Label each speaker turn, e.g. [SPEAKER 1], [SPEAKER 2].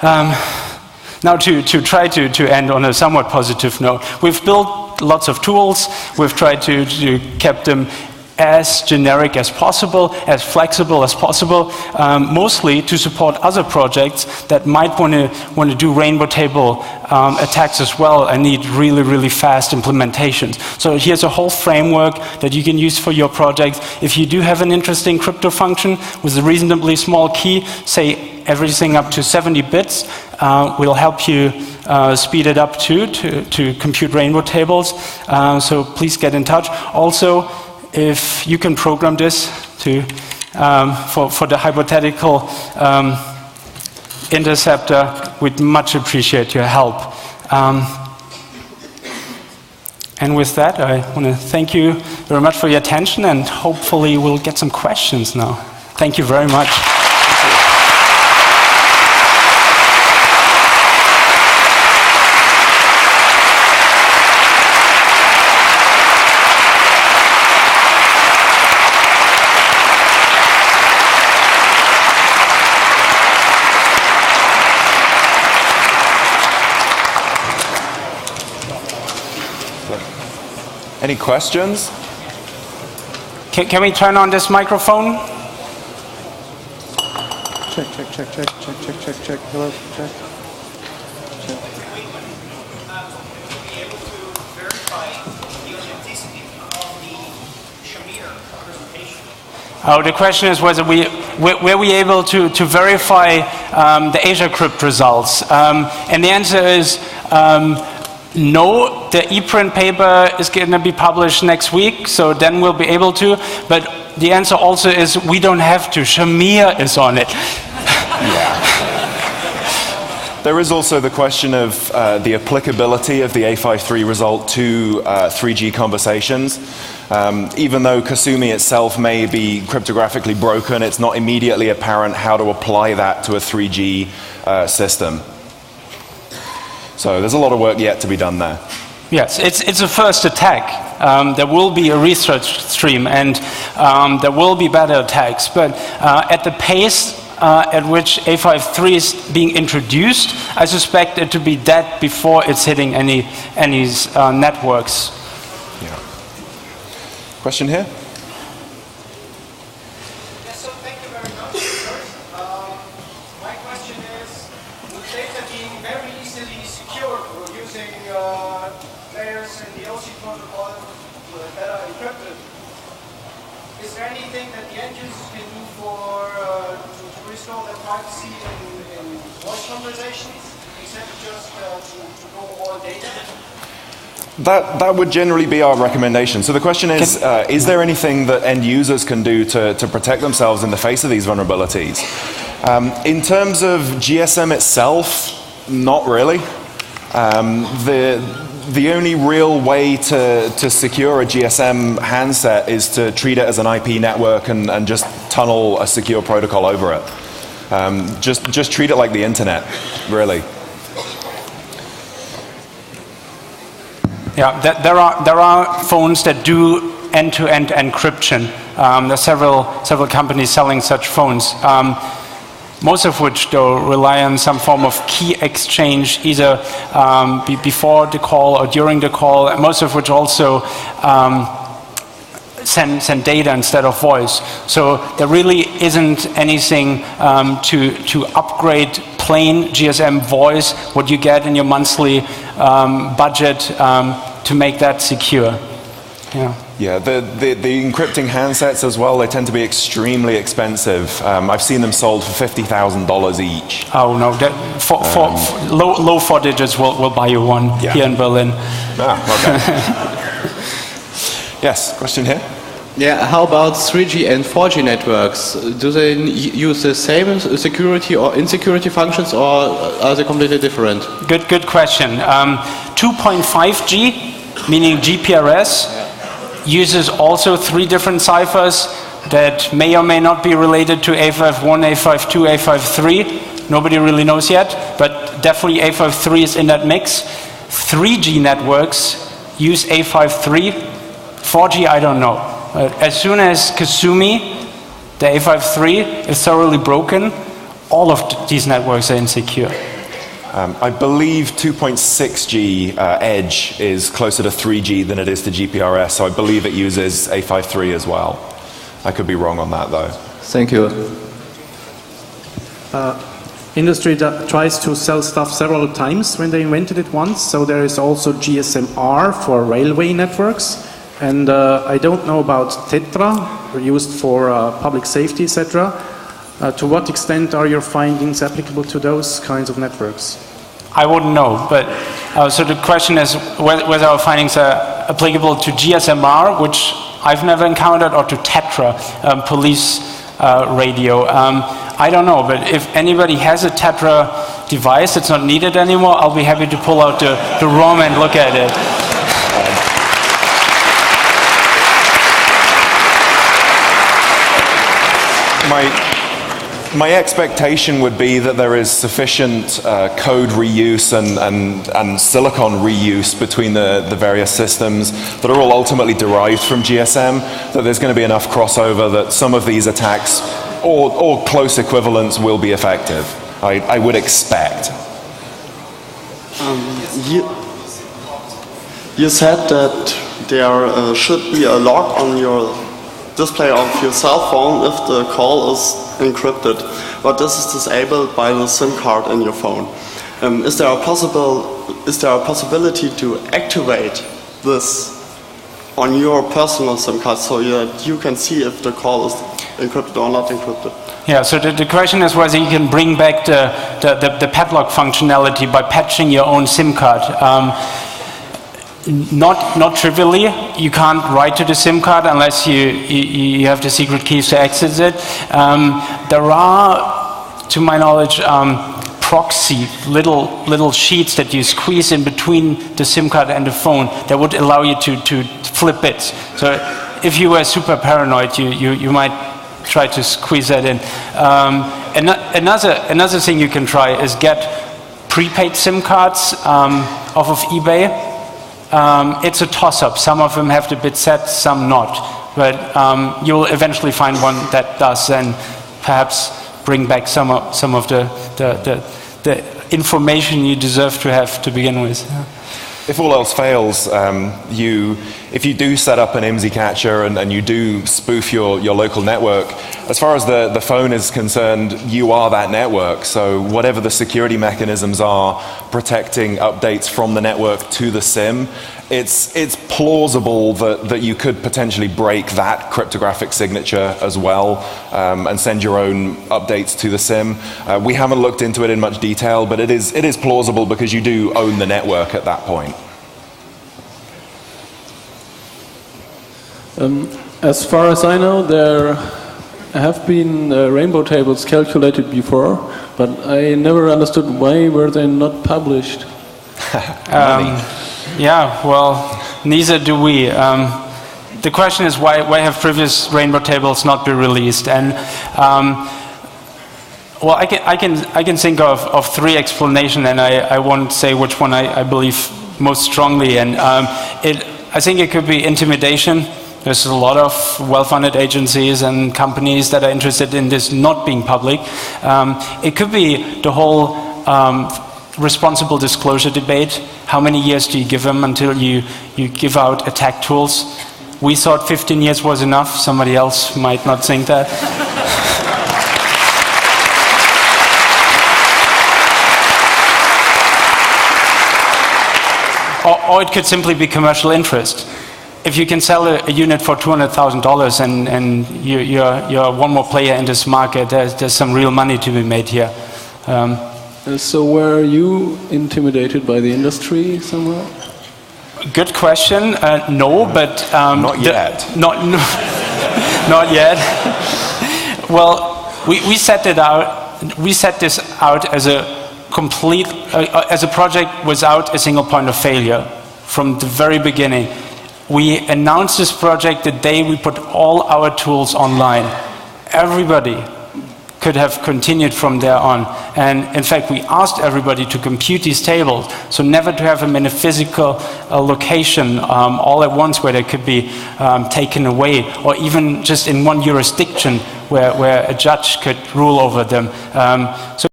[SPEAKER 1] Now to try to end on a somewhat positive note, we've built lots of tools. We've tried to keep them as generic as possible, as flexible as possible, mostly to support other projects that might want to do rainbow table attacks as well and need really, really fast implementations. So here's a whole framework that you can use for your project. If you do have an interesting crypto function with a reasonably small key, say everything up to 70 bits, will help you speed it up to compute rainbow tables. So please get in touch. Also, if you can program this for the hypothetical interceptor, we'd much appreciate your help. And with that, I want to thank you very much for your attention, and hopefully we'll get some questions now. Thank you very much.
[SPEAKER 2] Any questions?
[SPEAKER 1] Can we turn on this microphone?
[SPEAKER 3] Check. Hello, check.
[SPEAKER 4] Be able to verify the authenticity of the Shamir representation?
[SPEAKER 1] Oh, the question is whether were we able to verify the AsiaCrypt results? And the answer is no. The ePrint paper is going to be published next week, so then we'll be able to. But the answer also is we don't have to. Shamir is on it.
[SPEAKER 2] Yeah. There is also the question of the applicability of the A53 result to 3G conversations. Even though Kasumi itself may be cryptographically broken, it's not immediately apparent how to apply that to a 3G system. So there's a lot of work yet to be done there.
[SPEAKER 1] Yes, it's a first attack. There will be a research stream, and there will be better attacks. But at the pace at which A53 is being introduced, I suspect it to be dead before it's hitting any networks.
[SPEAKER 2] Yeah. Question here?
[SPEAKER 4] Yes, so thank you very much. My question is, with data being very easily secured using layers in the OC protocol that are encrypted, is there anything that the end users can do to restore their privacy in voice conversations, except just to know all data?
[SPEAKER 2] That would generally be our recommendation. So the question is there anything that end users can do to protect themselves in the face of these vulnerabilities? In terms of GSM itself, not really. The only real way to secure a GSM handset is to treat it as an IP network and just tunnel a secure protocol over it. Just treat it like the internet, really.
[SPEAKER 1] Yeah, there are phones that do end-to-end encryption. There are several companies selling such phones. Most of which, though, rely on some form of key exchange, either before the call or during the call. Most of which also send data instead of voice. So there really isn't anything to upgrade plain GSM voice, what you get in your monthly budget, to make that secure.
[SPEAKER 2] Yeah, the encrypting handsets as well, they tend to be extremely expensive. I've seen them sold for $50,000 each.
[SPEAKER 1] Oh no, low four digits will buy you one here in Berlin.
[SPEAKER 2] Ah, okay. Yes, question here?
[SPEAKER 3] Yeah, how about 3G and 4G networks? Do they use the same security or insecurity functions, or are they completely different?
[SPEAKER 1] Good question. 2.5G, meaning GPRS, uses also 3 different ciphers that may or may not be related to A51, A52, A53. Nobody really knows yet, but definitely A53 is in that mix. 3G networks use A53. 4G, I don't know. As soon as Kasumi, the A53, is thoroughly broken, all of these networks are insecure.
[SPEAKER 2] I believe 2.6G Edge is closer to 3G than it is to GPRS, so I believe it uses A53 as well. I could be wrong on that, though.
[SPEAKER 3] Thank you.
[SPEAKER 5] Industry tries to sell stuff several times when they invented it once, so there is also GSM-R for railway networks. And I don't know about Tetra, used for public safety, etc. To what extent are your findings applicable to those kinds of networks?
[SPEAKER 1] I wouldn't know, but so the question is whether our findings are applicable to GSM-R, which I've never encountered, or to Tetra, police radio. I don't know, but if anybody has a Tetra device that's not needed anymore, I'll be happy to pull out the ROM and look at it.
[SPEAKER 2] My expectation would be that there is sufficient code reuse and silicon reuse between the various systems that are all ultimately derived from GSM, that there's going to be enough crossover that some of these attacks or close equivalents will be effective. I would expect.
[SPEAKER 6] You said that there should be a lock on your display of your cell phone if the call is encrypted, but this is disabled by the SIM card in your phone. Is there a possibility to activate this on your personal SIM card so that you can see if the call is encrypted or not encrypted?
[SPEAKER 1] Yeah, so the question is whether you can bring back the padlock functionality by patching your own SIM card. Not trivially, you can't write to the SIM card unless you have the secret keys to access it. There are, to my knowledge, proxy little sheets that you squeeze in between the SIM card and the phone that would allow you to flip bits. So if you were super paranoid, you might try to squeeze that in. Another thing you can try is get prepaid SIM cards off of eBay. It's a toss-up. Some of them have the bit set, some not. But you'll eventually find one that does, and perhaps bring back some of the information you deserve to have to begin with.
[SPEAKER 2] If all else fails, if you do set up an IMSI catcher and you do spoof your local network, as far as the phone is concerned, you are that network. So whatever the security mechanisms are protecting updates from the network to the SIM, it's plausible that you could potentially break that cryptographic signature as well and send your own updates to the SIM. We haven't looked into it in much detail, but it is plausible because you do own the network at that point.
[SPEAKER 7] As far as I know, there have been rainbow tables calculated before, but I never understood why were they not published.
[SPEAKER 1] Yeah, well, neither do we. The question is why have previous rainbow tables not been released? And well, I can think of three explanations, and I won't say which one I believe most strongly. And I think it could be intimidation. There's a lot of well-funded agencies and companies that are interested in this not being public. It could be the whole responsible disclosure debate. How many years do you give them until you give out attack tools? We thought 15 years was enough. Somebody else might not think that. Or it could simply be commercial interest. If you can sell a unit for $200,000 and you're one more player in this market, there's some real money to be made here.
[SPEAKER 7] So were you intimidated by the industry somehow?
[SPEAKER 1] Good question. No, but
[SPEAKER 2] not yet.
[SPEAKER 1] Not yet. Well, we set it out. We set this out as a complete, as a project without a single point of failure from the very beginning. We announced this project the day we put all our tools online. Everybody could have continued from there on. And in fact, we asked everybody to compute these tables, so never to have them in a physical location all at once where they could be taken away, or even just in one jurisdiction where a judge could rule over them. So